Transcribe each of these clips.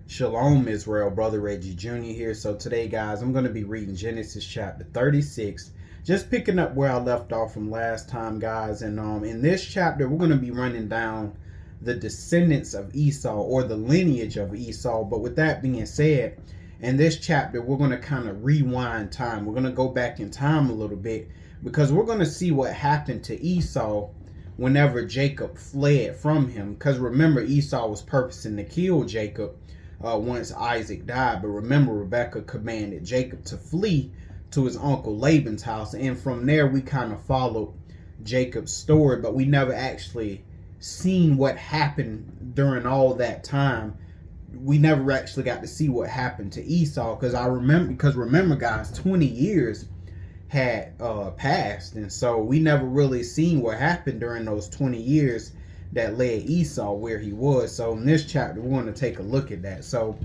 Shalom Israel, Brother Reggie Jr. here. So today, guys, I'm going to be reading Genesis chapter 36. Just picking up where I left off from last time, guys. And in this chapter, we're going to be running down the descendants of Esau, or the lineage of Esau. But with that being said, in this chapter, we're going to kind of rewind time. We're going to go back in time a little bit, because we're going to see what happened to Esau whenever Jacob fled from him. Because remember, Esau was purposing to kill Jacob once Isaac died. But remember, Rebekah commanded Jacob to flee to his uncle Laban's house. And from there, we kind of followed Jacob's story, but we never actually seen what happened during all that time. We never actually got to see what happened to Esau, because remember, guys, 20 years had passed, and so we never really seen what happened during those 20 years that led Esau where he was. So in this chapter, we're going to take a look at that. So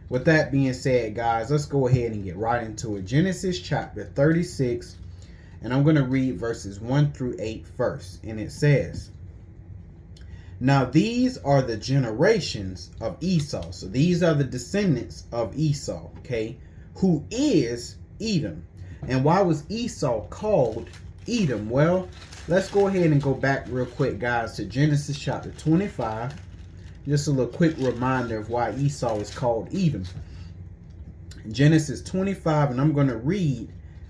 with that being said, guys, let's go ahead and get right into it. Genesis chapter 36, and I'm going to read verses 1 through 8 first. And it says, "Now these are the generations of Esau." So these are the descendants of Esau, okay, who is Edom. And why was Esau called Edom? Well, let's go ahead and go back real quick, guys, to Genesis chapter 25. Just a little quick reminder of why Esau is called Edom. Genesis 25, and I'm going to read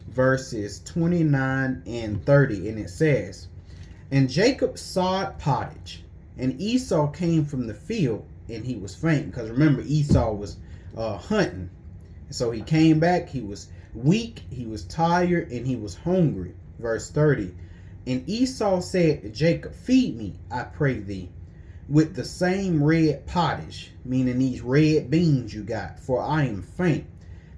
verses 29 and 30. And it says, "And Jacob sawed pottage, and Esau came from the field, and he was faint." Because remember, Esau was hunting. So he came back, he was weak, he was tired, and he was hungry. Verse 30. "And Esau said to Jacob, Feed me, I pray thee, with the same red pottage," meaning these red beans you got, "for I am faint."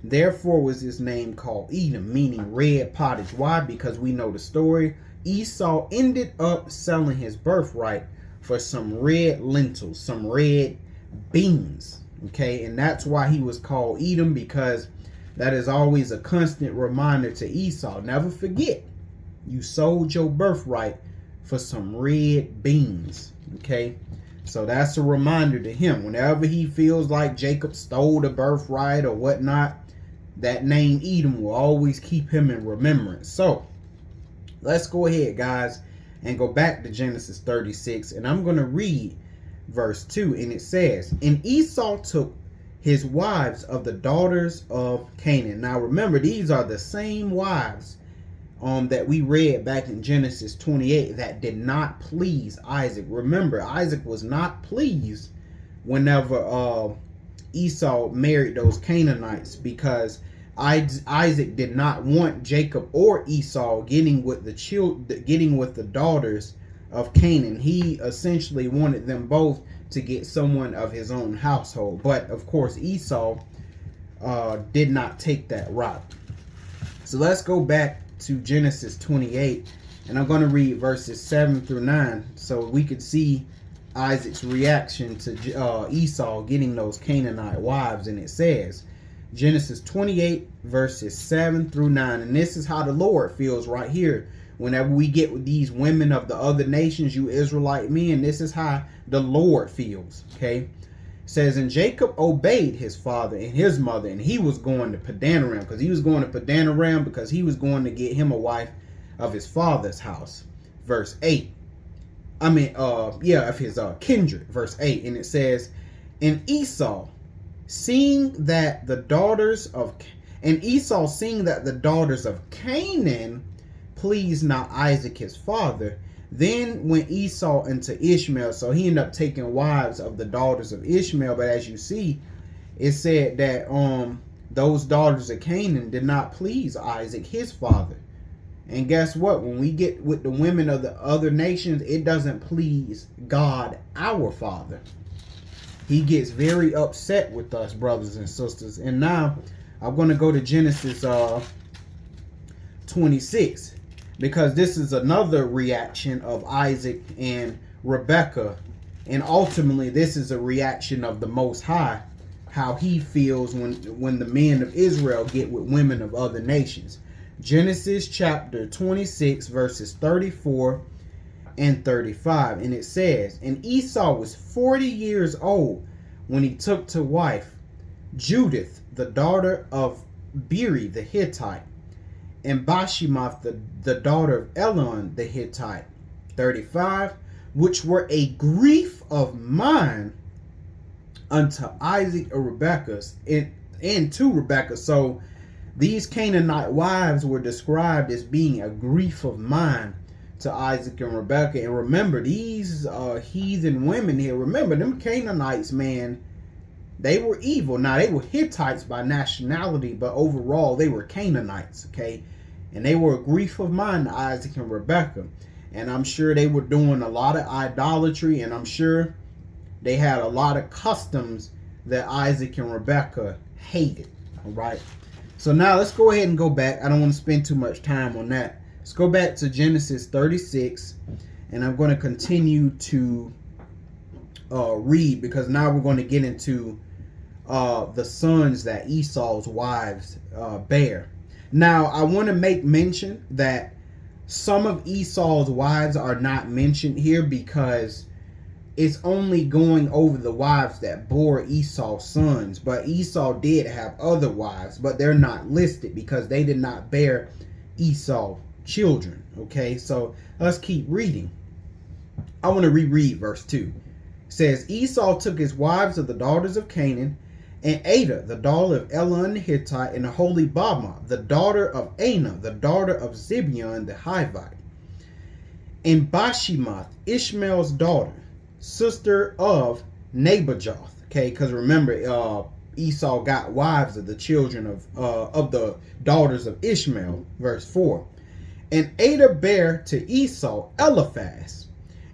Therefore was his name called Edom, meaning red pottage. Why? Because we know the story. Esau ended up selling his birthright for some red lentils, some red beans. Okay, and that's why he was called Edom, because that is always a constant reminder to Esau. Never forget, you sold your birthright for some red beans. Okay, so that's a reminder to him. Whenever he feels like Jacob stole the birthright or whatnot, that name Edom will always keep him in remembrance. So let's go ahead, guys, and go back to Genesis 36, and I'm going to read verse 2. And it says, "And Esau took his wives of the daughters of Canaan." Now remember, these are the same wives that we read back in Genesis 28 that did not please Isaac. Remember, Isaac was not pleased whenever Esau married those Canaanites, because Isaac did not want Jacob or Esau getting with the daughters of Canaan. He essentially wanted them both to get someone of his own household. But of course, Esau did not take that route. So let's go back to Genesis 28, and I'm going to read verses 7 through 9 so we could see Isaac's reaction to Esau getting those Canaanite wives. And it says, Genesis 28 verses 7 through 9, and this is how the Lord feels right here. Whenever we get with these women of the other nations, you Israelite men, this is how the Lord feels. Okay, it says, "And Jacob obeyed his father and his mother, and he was going to Padanaram," because he was going to Padanaram because he was going to get him a wife of his father's house. Verse 8. Of his kindred. Verse 8, and it says, "And Esau, seeing that the daughters of Canaan pleased not Isaac his father, then went Esau unto Ishmael." So he ended up taking wives of the daughters of Ishmael. But as you see, it said that those daughters of Canaan did not please Isaac his father. And guess what? When we get with the women of the other nations, it doesn't please God our Father. He gets very upset with us, brothers and sisters. And now I'm going to go to Genesis 26, because this is another reaction of Isaac and Rebekah. And ultimately, this is a reaction of the Most High, how he feels when the men of Israel get with women of other nations. Genesis chapter 26 verses 34 and 35. And it says, "And Esau was 40 years old when he took to wife Judith, the daughter of Beri the Hittite, and Bashemath, the daughter of Elon the Hittite. 35. Which were a grief of mine unto Isaac and Rebekah, and to Rebekah. So these Canaanite wives were described as being a grief of mine to Isaac and Rebekah. And remember, these heathen women here, remember them Canaanites, man, they were evil. Now, they were Hittites by nationality, but overall, they were Canaanites, okay? And they were a grief of mine to Isaac and Rebekah. And I'm sure they were doing a lot of idolatry, and I'm sure they had a lot of customs that Isaac and Rebekah hated, all right? So now let's go ahead and go back. I don't want to spend too much time on that. Let's go back to Genesis 36, and I'm going to continue to read, because now we're going to get into the sons that Esau's wives bear. Now, I want to make mention that some of Esau's wives are not mentioned here because it's only going over the wives that bore Esau's sons. But Esau did have other wives, but they're not listed because they did not bear Esau children. Okay, so let's keep reading. I want to reread verse 2. It says, Esau took his wives of the daughters of Canaan, and Ada, the daughter of Elon the Hittite, and Aholibamah, the daughter of Anah, the daughter of Zibeon the Hivite, and Bashemath, Ishmael's daughter, sister of Nebajoth. Okay, because remember, Esau got wives of the children of the daughters of Ishmael. Verse 4. And Ada bare to Esau Eliphaz,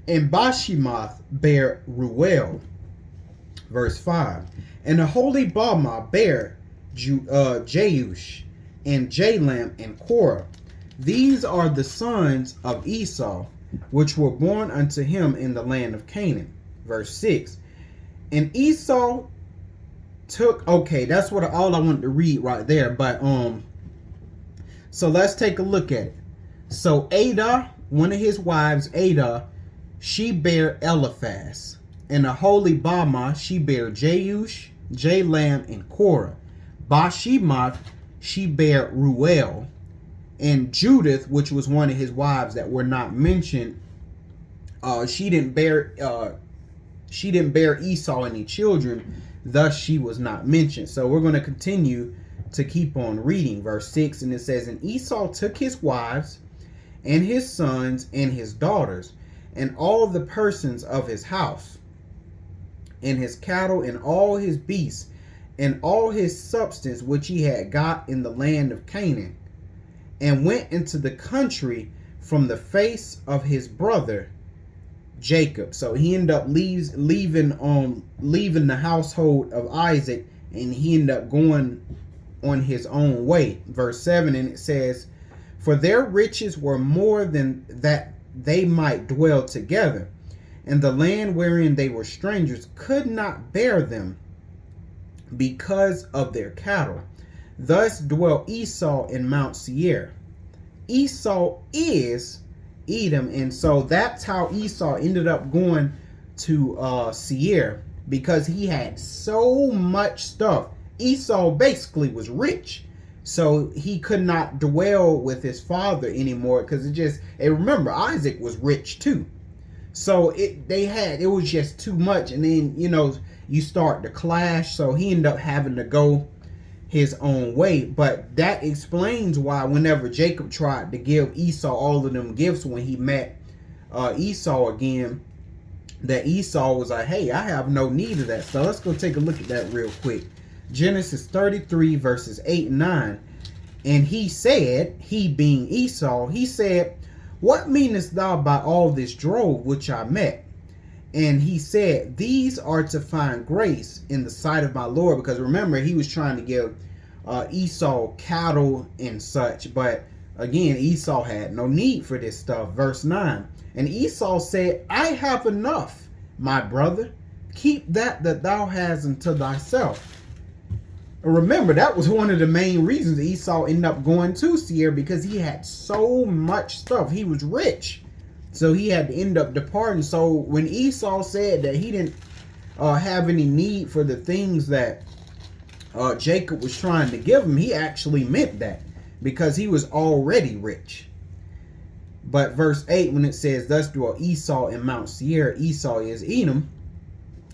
and Bashemath bare Ruel. Verse 5. And Aholibamah bare Jeush, and Jalam, and Korah. These are the sons of Esau, which were born unto him in the land of Canaan. Verse 6. And Esau took, okay, that's what all I wanted to read right there. But so let's take a look at it. So Ada, one of his wives, Ada, she bare Eliphaz. And Aholibamah, she bare Jeush, Jalam, and Korah. Bashemath, she bare Ruel. And Judith, which was one of his wives that were not mentioned, she didn't bear Esau any children, thus she was not mentioned. So we're going to continue to keep on reading verse 6, and it says, and Esau took his wives and his sons and his daughters and all the persons of his house and his cattle and all his beasts and all his substance which he had got in the land of Canaan, and went into the country from the face of his brother Jacob. So he ended up leaving the household of Isaac, and he ended up going on his own way. Verse 7, and it says, for their riches were more than that they might dwell together, and the land wherein they were strangers could not bear them because of their cattle. Thus dwelt Esau in Mount Seir. Esau is Edom, and so that's how Esau ended up going to Seir, because he had so much stuff. Esau basically was rich, so he could not dwell with his father anymore, because and remember, Isaac was rich too. So it was just too much, and then you start to clash. So he ended up having to go his own way. But that explains why whenever Jacob tried to give Esau all of them gifts when he met Esau again, that Esau was like, hey, I have no need of that. So let's go take a look at that real quick. Genesis 33 verses 8 and 9. And he said, he being Esau, he said, what meanest thou by all this drove which I met? And he said, these are to find grace in the sight of my Lord. Because remember, he was trying to give Esau cattle and such. But again, Esau had no need for this stuff. Verse 9. And Esau said, I have enough, my brother. Keep that thou hast unto thyself. Remember, that was one of the main reasons Esau ended up going to Seir, because he had so much stuff. He was rich, so he had to end up departing. So when Esau said that he didn't have any need for the things that Jacob was trying to give him, he actually meant that because he was already rich. But verse 8, when it says, thus dwelt Esau in Mount Seir, Esau is Edom,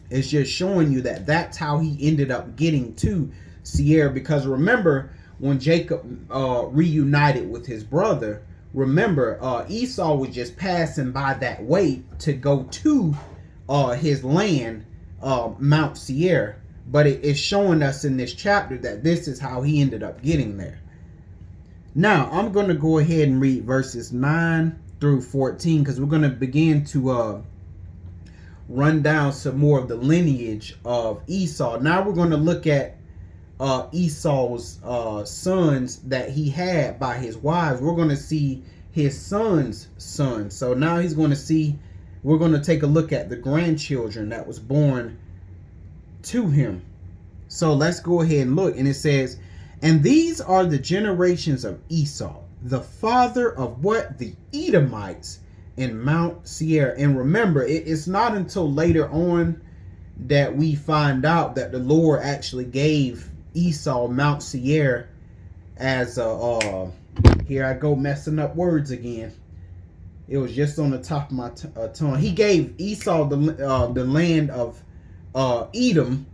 it's just showing you that that's how he ended up getting to Seir. Because remember, when Jacob reunited with his brother, remember, Esau was just passing by that way to go to his land, Mount Seir. But it's showing us in this chapter that this is how he ended up getting there. Now, I'm going to go ahead and read verses 9 through 14 because we're going to begin to run down some more of the lineage of Esau. Now we're going to look at Esau's sons that he had by his wives. We're going to see his son's sons. So now we're going to take a look at the grandchildren that was born to him. So let's go ahead and look. And it says, and these are the generations of Esau, the father of what? The Edomites in Mount Seir. And remember, it's not until later on that we find out that the Lord actually gave Esau Mount Seir as a, here I go messing up words again. It was just on the top of my tongue. He gave Esau the land of Edom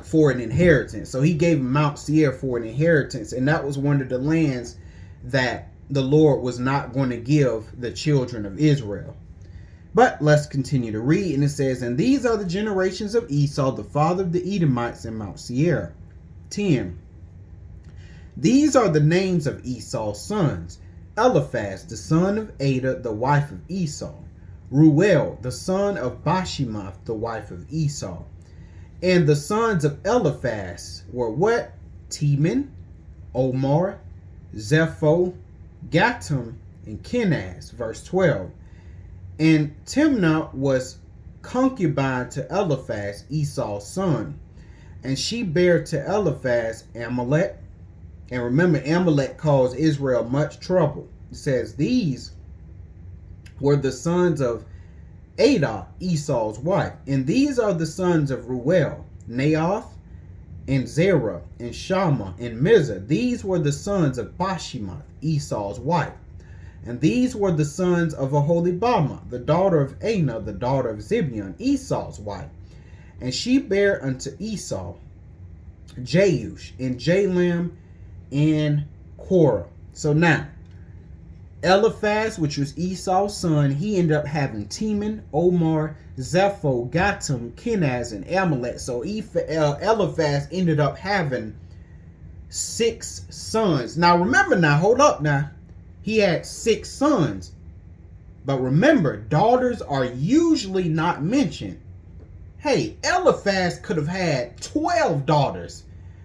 for an inheritance. So he gave him Mount Seir for an inheritance, and that was one of the lands that the Lord was not going to give the children of Israel. But let's continue to read, and it says, and these are the generations of Esau, the father of the Edomites in Mount Seir. 10. These are the names of Esau's sons: Eliphaz, the son of Adah, the wife of Esau; Ruel, the son of Bashemath, the wife of Esau. And the sons of Eliphaz were what? Teman, Omar, Zepho, Gatam, and Kenaz. Verse 12. And Timnah was concubine to Eliphaz, Esau's son, and she bare to Eliphaz Amalek. And remember, Amalek caused Israel much trouble. It says, these were the sons of Adah, Esau's wife. And these are the sons of Ruel, Naoth, and Zerah, and Shammah, and Mizah. These were the sons of Bashemath, Esau's wife. And these were the sons of Aholibamah, the daughter of Anah, the daughter of Zibeon, Esau's wife. And she bare unto Esau Jeush, and Jalam, and Korah. So now, Eliphaz, which was Esau's son, he ended up having Teman, Omar, Zepho, Gatam, Kenaz, and Amalek. So Eliphaz ended up having 6 sons. Now remember now, hold up now. He had 6 sons. But remember, daughters are usually not mentioned. Hey, Eliphaz could have had 12 daughters.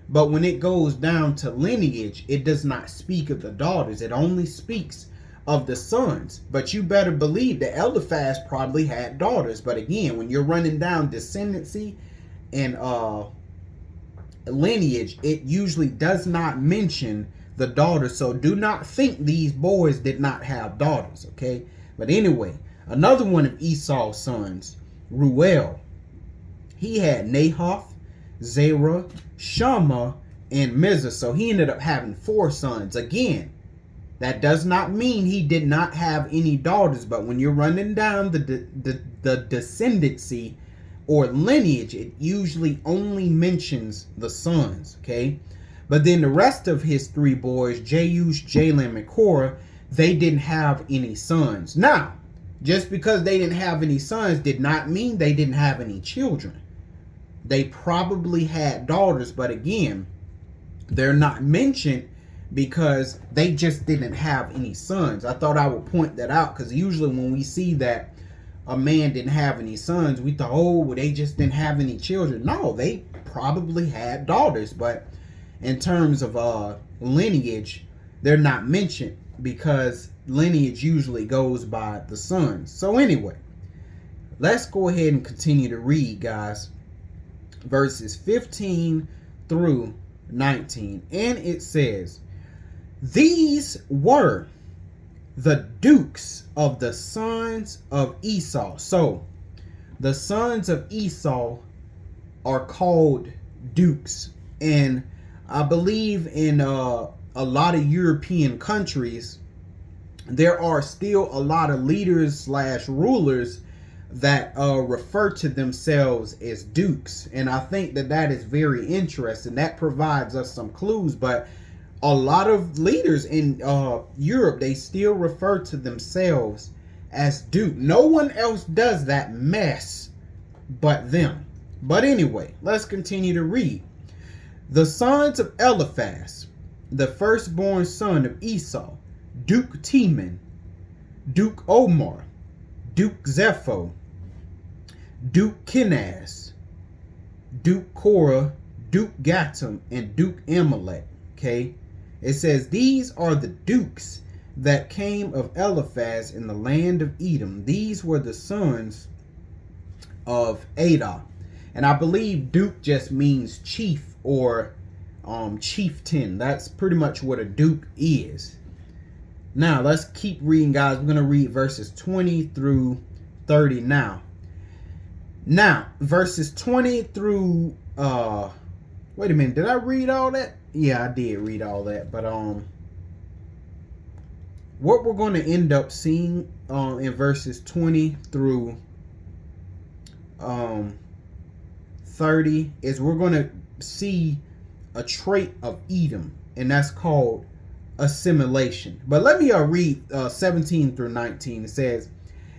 But when it goes down to lineage, it does not speak of the daughters. It only speaks of the sons. But you better believe that Eliphaz probably had daughters. But again, when you're running down descendancy and lineage, it usually does not mention the daughters. So do not think these boys did not have daughters, okay? But anyway, another one of Esau's sons, Ruel, he had Nahath, Zerah, Shammah, and Mizah. So he ended up having 4 sons. Again, that does not mean he did not have any daughters, but when you're running down the descendancy or lineage, it usually only mentions the sons, okay? But then the rest of his 3 boys, Jeush, Jalam, and Korah, they didn't have any sons. Now, just because they didn't have any sons did not mean they didn't have any children. They probably had daughters, but again, they're not mentioned because they just didn't have any sons. I thought I would point that out because usually when we see that a man didn't have any sons, we thought, oh, well, they just didn't have any children. No, they probably had daughters, but in terms of lineage, they're not mentioned because lineage usually goes by the sons. So anyway, let's go ahead and continue to read, guys. Verses 15 through 19. And it says, these were the dukes of the sons of Esau. So the sons of Esau are called dukes. And I believe in a lot of European countries, there are still a lot of leaders slash rulers that refer to themselves as dukes. And I think that that is very interesting. That provides us some clues. But a lot of leaders in Europe, they still refer to themselves as duke. No one else does that mess but them. But anyway, let's continue to read. The sons of Eliphaz, the firstborn son of Esau, Duke Teman, Duke Omar, Duke Zepho, Duke Kenaz, Duke Korah, Duke Gatam, and Duke Amalek. Okay, it says these are the dukes that came of Eliphaz in the land of Edom. These were the sons of Adah. And I believe duke just means chief or chieftain. That's pretty much what a duke is. Now let's keep reading, guys. We're going to read verses 20 through 30 now. Now, verses 20 through wait a minute, did I read all that? Yeah, I did read all that. But what we're going to end up seeing in verses 20 through 30 is we're going to see a trait of Edom, and that's called assimilation. But let me read 17 through 19. It says,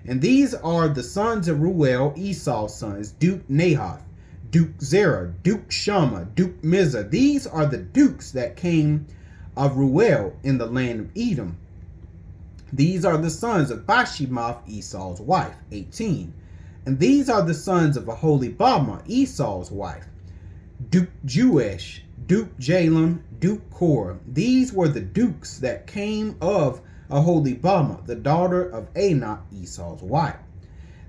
and these are the sons of Ruel, Esau's sons, Duke Nahath, Duke Zerah, Duke Shammah, Duke Mizah. These are the dukes that came of Ruel in the land of Edom. These are the sons of Bashemath, Esau's wife. 18. And these are the sons of Aholibamah, Esau's wife, Duke Jewesh, Duke Jalem, Duke Korah. These were the dukes that came of Aholibamah, the daughter of Anah, Esau's wife.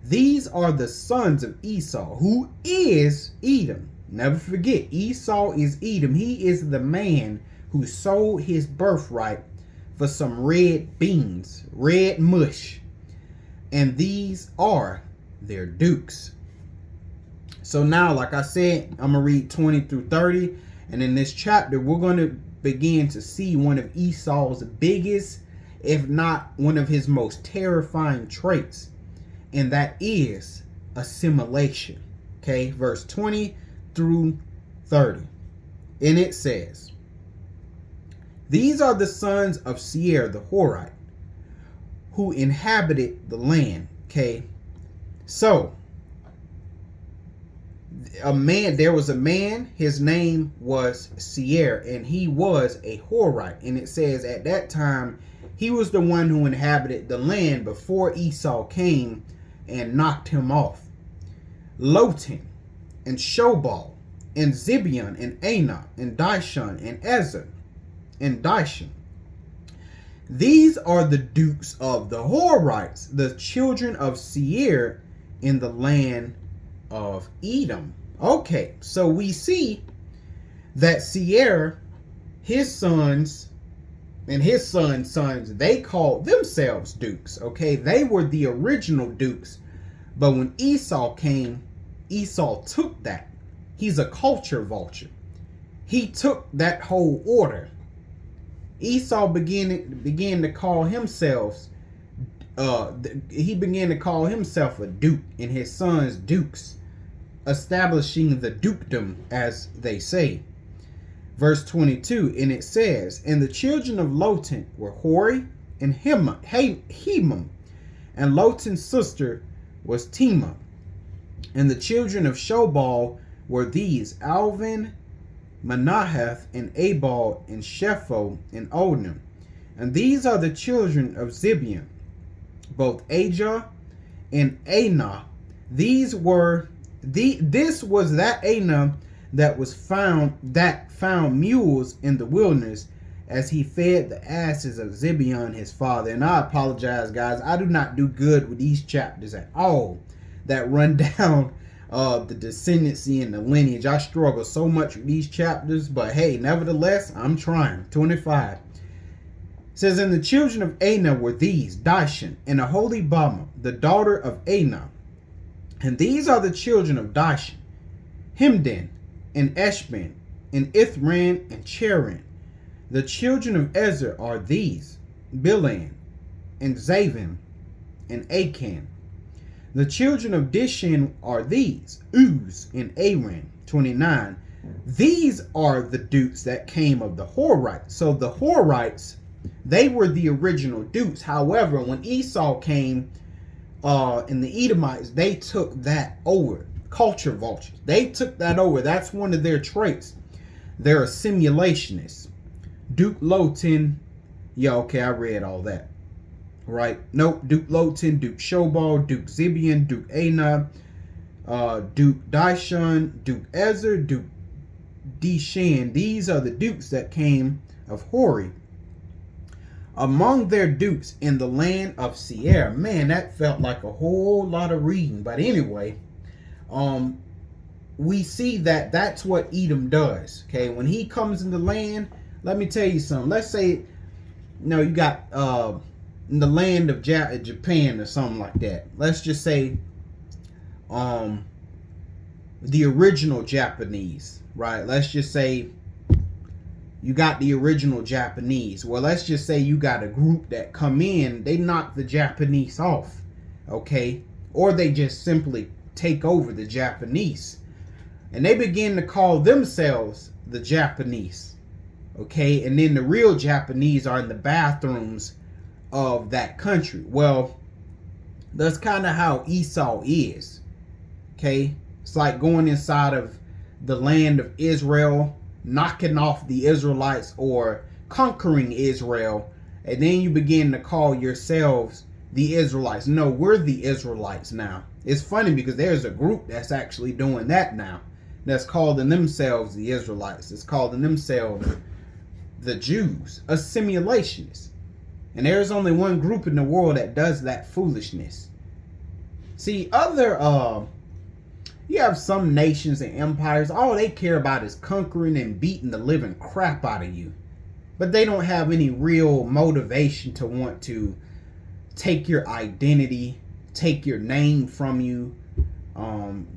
These are the sons of Esau, who is Edom. Never forget, Esau is Edom. He is the man who sold his birthright for some red beans, red mush. And these are their dukes. So now, like I said, I'm going to read 20 through 30. And in this chapter, we're going to begin to see one of Esau's biggest, if not one of his most terrifying traits. And that is assimilation. Okay, verse 20 through 30. And it says, these are the sons of Seir the Horite, who inhabited the land. Okay, so there was a man, his name was Seir, and he was a Horite. And it says at that time, he was the one who inhabited the land before Esau came and knocked him off. Lotan, and Shobal, and Zibeon, and Anah, and Dishon, and Ezer, and Dishon. These are the dukes of the Horites, the children of Seir in the land of Edom. Okay, so we see that Seir, his sons, and his son's sons, they called themselves dukes. Okay, they were the original dukes. But when Esau came, Esau took that. He's a culture vulture. He took that whole order. Esau began to call himself a duke, and his sons dukes, establishing the dukedom, as they say. Verse 22, and it says, and the children of Lotan were Hori and Hemam, and Lotan's sister was Timah. And the children of Shobal were these, Alvin, Manahath, and Abal, and Shepho, and Onam. And these are the children of Zibeon, both Ajah and Anah. This was that Anah that found mules in the wilderness, as he fed the asses of Zibeon his father. And I apologize, guys, I do not do good with these chapters at all that run down the descendancy and the lineage. I struggle so much with these chapters, but hey, nevertheless, I'm trying. 25. It says, and the children of Anah were these, Dishon, and Aholibamah, the daughter of Anah. And these are the children of Dishon, Hemdan, and Eshban, and Ithran, and Cheran. The children of Ezer are these: Bilan, and Zavim, and Akan. The children of Dishan are these: Uz, and Aran. 29. These are the dukes that came of the Horites. So the Horites, they were the original dukes. However, when Esau came, and the Edomites, they took that over. Culture vultures. They took that over. That's one of their traits. They're assimilationists. Duke Lotan. Yeah, okay, I read all that. Right? Nope. Duke Lotan, Duke Shobal, Duke Zibian, Duke Anah, Duke Dishon, Duke Ezer, Duke Dishan. These are the dukes that came of Hori. Among their dukes in the land of Seir. Man, that felt like a whole lot of reading. But anyway, we see that that's what Edom does. Okay, when he comes in the land, let me tell you something. Let's say, you got in the land of Japan or something like that. Let's just say the original Japanese, right? Let's just say you got the original Japanese. Well, let's just say you got a group that come in, they knock the Japanese off, okay? Or they just simply take over the Japanese. And they begin to call themselves the Japanese, okay? And then the real Japanese are in the bathrooms of that country. Well, that's kind of how Esau is, okay? It's like going inside of the land of Israel, knocking off the Israelites or conquering Israel, and then you begin to call yourselves the Israelites. No, we're the Israelites now. It's funny because there's a group that's actually doing that now, that's calling themselves the Israelites. It's calling themselves the Jews, assimilationists. And there's only one group in the world that does that foolishness. See, you have some nations and empires, all they care about is conquering and beating the living crap out of you. But they don't have any real motivation to want to take your identity, take your name from you.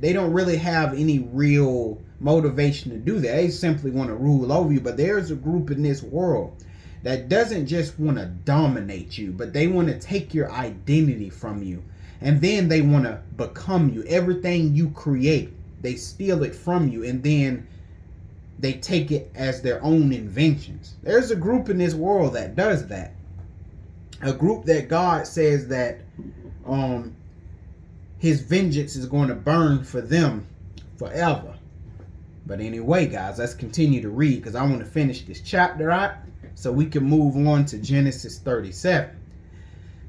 They don't really have any real motivation to do that. They simply want to rule over you. But there's a group in this world that doesn't just want to dominate you, but they want to take your identity from you. And then they want to become you. Everything you create, they steal it from you. And then they take it as their own inventions. There's a group in this world that does that. A group that God says that his vengeance is going to burn for them forever. But anyway, guys, let's continue to read because I want to finish this chapter out so we can move on to Genesis 37.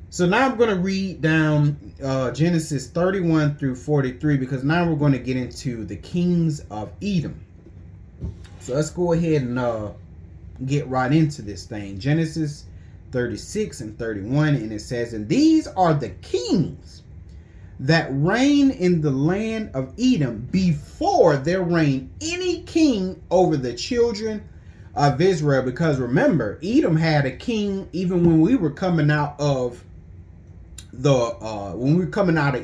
So now I'm going to read down Genesis 31 through 43 because now we're going to get into the kings of Edom. So let's go ahead and get right into this thing. Genesis 36 and 31, and it says, "And these are the kings that reign in the land of Edom before there reigned any king over the children of Israel." Because remember, Edom had a king even when we were coming out of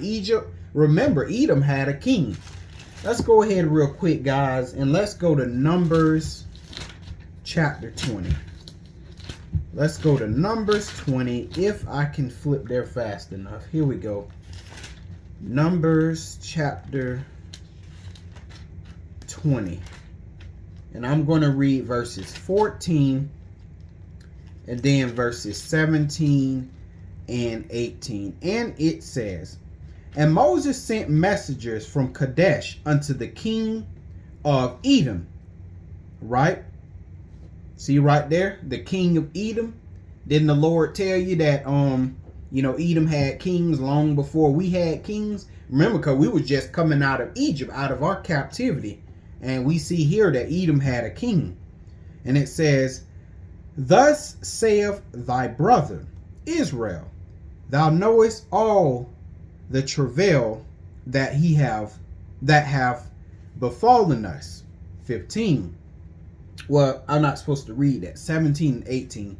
Egypt. Remember, Edom had a king. Let's go ahead real quick, guys, and let's go to Numbers chapter 20. Let's go to Numbers 20, if I can flip there fast enough. Here we go. Numbers chapter 20. And I'm going to read verses 14 and then verses 17 and 18. And it says, "And Moses sent messengers from Kadesh unto the king of Edom." Right? See right there, the king of Edom. Didn't the Lord tell you that Edom had kings long before we had kings? Remember, because we was just coming out of Egypt, out of our captivity. And we see here that Edom had a king. And it says, "Thus saith thy brother Israel, thou knowest all the travail that have befallen us." 15. Well, I'm not supposed to read that. 17 and 18.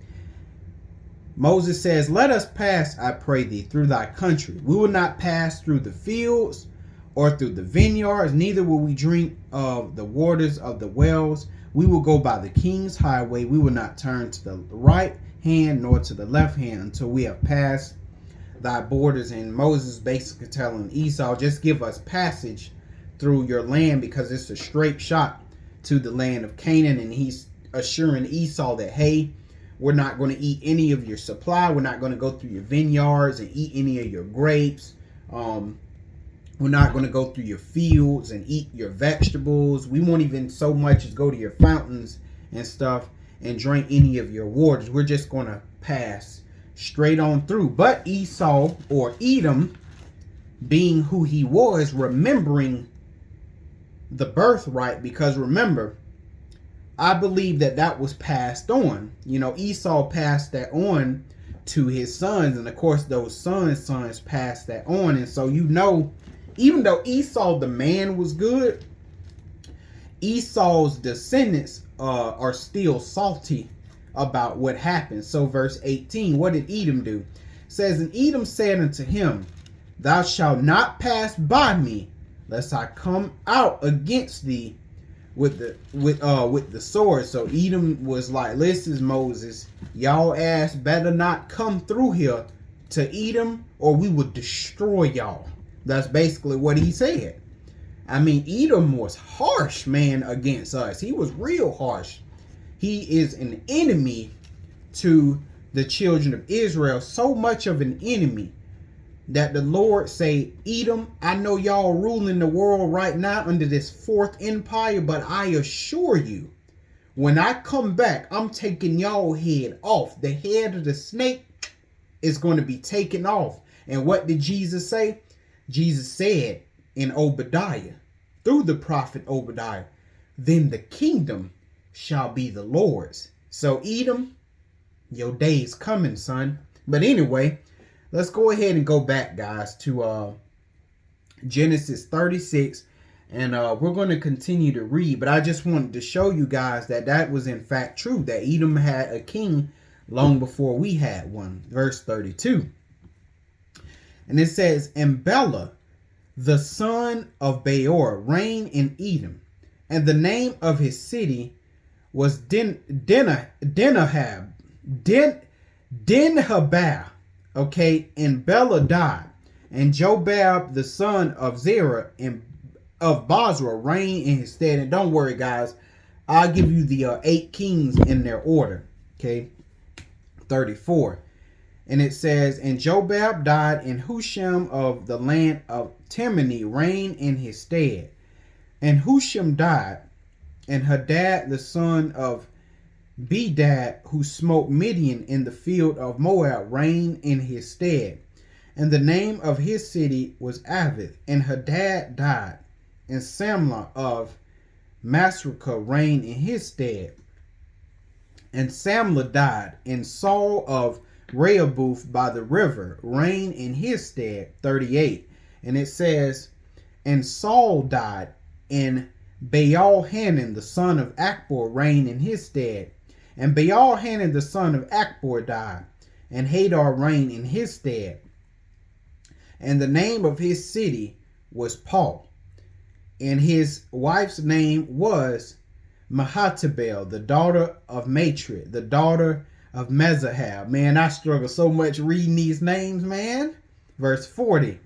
Moses says, "Let us pass, I pray thee, through thy country. We will not pass through the fields or through the vineyards, neither will we drink of the waters of the wells. We will go by the king's highway. We will not turn to the right hand nor to the left hand until we have passed thy borders. And Moses basically telling Esau, just give us passage through your land, because it's a straight shot to the land of Canaan. And he's assuring Esau that, hey, we're not going to eat any of your supply. We're not going to go through your vineyards and eat any of your grapes. We're not going to go through your fields and eat your vegetables. We won't even so much as go to your fountains and stuff and drink any of your waters. We're just going to pass straight on through. But Esau, or Edom, being who he was, remembering the birthright, because remember, I believe that was passed on. You know, Esau passed that on to his sons, and of course those sons passed that on. And so, you know, even though Esau the man was good, Esau's descendants are still salty about what happened. So verse 18, what did Edom do? It says, and Edom said unto him, thou shalt not pass by me, lest I come out against thee with the sword. So Edom was like, listen, Moses, y'all ass better not come through here to Edom, or we will destroy y'all. That's basically what he said. I mean, Edom was harsh, man, against us. He was real harsh. He is an enemy to the children of Israel, so much of an enemy that the Lord say, Edom, I know y'all ruling the world right now under this fourth empire, but I assure you, when I come back, I'm taking y'all head off. The head of the snake is going to be taken off. And what did Jesus say? Jesus said in Obadiah, through the prophet Obadiah, then the kingdom shall be the Lord's. So Edom, your day is coming, son. But anyway, let's go ahead and go back, guys, to Genesis 36. And we're going to continue to read. But I just wanted to show you guys that was in fact true, that Edom had a king long before we had one. Verse 32. And it says, and Bela, the son of Beor, reigned in Edom. And the name of his city was Dinhabah. Okay, and Bela died. And Jobab, the son of Zerah and of Basra, reigned in his stead. And don't worry, guys, I'll give you the 8 kings in their order. Okay, 34. And it says, and Jobab died, and Husham of the land of Timnah reigned in his stead. And Husham died, and Hadad the son of Bedad, who smote Midian in the field of Moab, reigned in his stead. And the name of his city was Avith. And Hadad died, and Samlah of Masrekah reigned in his stead. And Samlah died, and Saul of Rehoboth by the river reigned in his stead. 38. And it says, and Saul died, and Baal-Hanan the son of Akbor reigned in his stead. And Baal-Hanan the son of Akbor died, and Hadar reigned in his stead. And the name of his city was Paul, and his wife's name was Mehetabel, the daughter of Matri, the daughter of Mezahab. Man, I struggle so much reading these names, man. Verse 40.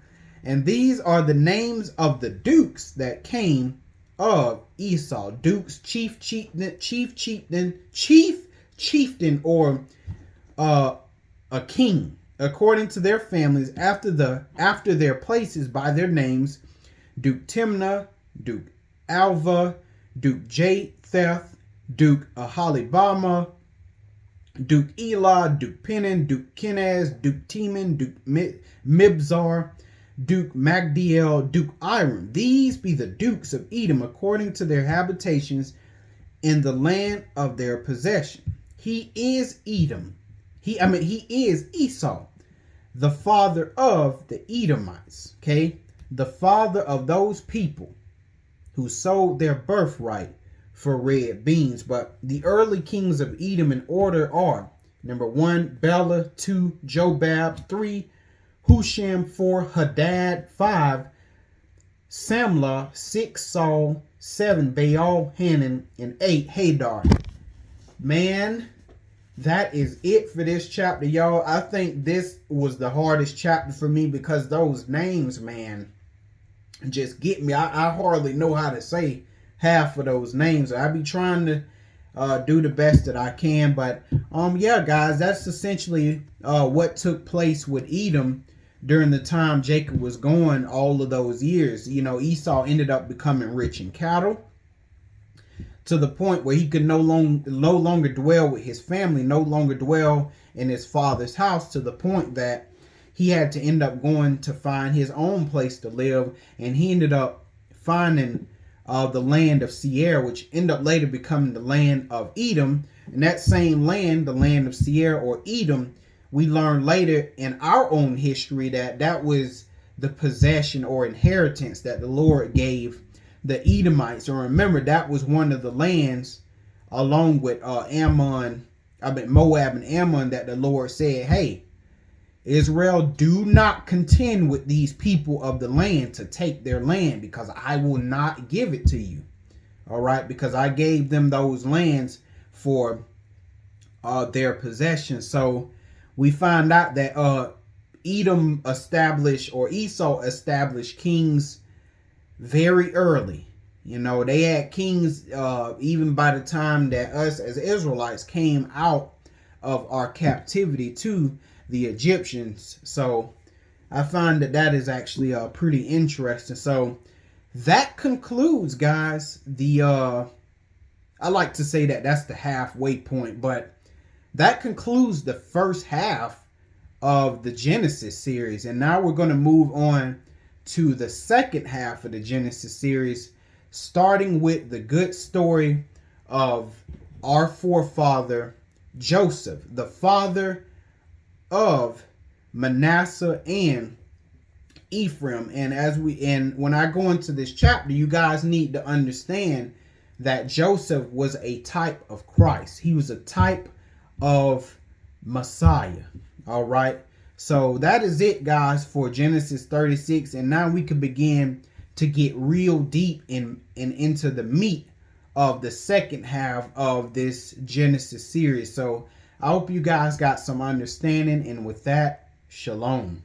And these are the names of the dukes that came of Esau. Dukes, chief chieftain, or a king, according to their families, after their places by their names: Duke Timnah, Duke Alva, Duke Japheth, Duke Aholibama, Duke Elah, Duke Penin, Duke Kenaz, Duke Teman, Duke Mibzar, Duke Magdiel, Duke Iram. These be the dukes of Edom according to their habitations in the land of their possession. He is Edom. He is Esau, the father of the Edomites. Okay, the father of those people who sold their birthright for red beans. But the early kings of Edom in order are: number 1, Bela; 2, Jobab; 3, Husham; 4, Hadad; 5, Samlah, 6 Saul, 7 Baal Hanan, and 8 Hadar. Man, that is it for this chapter, y'all. I think this was the hardest chapter for me because those names, man, just get me. I hardly know how to say half of those names. I be trying to do the best that I can, but yeah, guys, that's essentially what took place with Edom during the time Jacob was gone all of those years. You know, Esau ended up becoming rich in cattle to the point where he could no longer dwell with his family, no longer dwell in his father's house, to the point that he had to end up going to find his own place to live, and he ended up finding the land of Seir, which ended up later becoming the land of Edom. And that same land, the land of Seir or Edom, we learned later in our own history that that was the possession or inheritance that the Lord gave the Edomites. So remember, that was one of the lands, along with Moab and Ammon, that the Lord said, hey, Israel, do not contend with these people of the land to take their land, because I will not give it to you. All right, because I gave them those lands for their possession. So we find out that Edom established, or Esau established, kings very early. You know, they had kings even by the time that us as Israelites came out of our captivity to the Egyptians. So I find that that is actually pretty interesting. So that concludes, guys, the I like to say that that's the halfway point, but that concludes the first half of the Genesis series. And now we're going to move on to the second half of the Genesis series, starting with the good story of our forefather Joseph, the father of Manasseh and Ephraim. And when I go into this chapter, you guys need to understand that Joseph was a type of Christ. He was a type of Messiah. All right. So that is it, guys, for Genesis 36. And now we can begin to get real deep into the meat of the second half of this Genesis series. So I hope you guys got some understanding. And with that, shalom.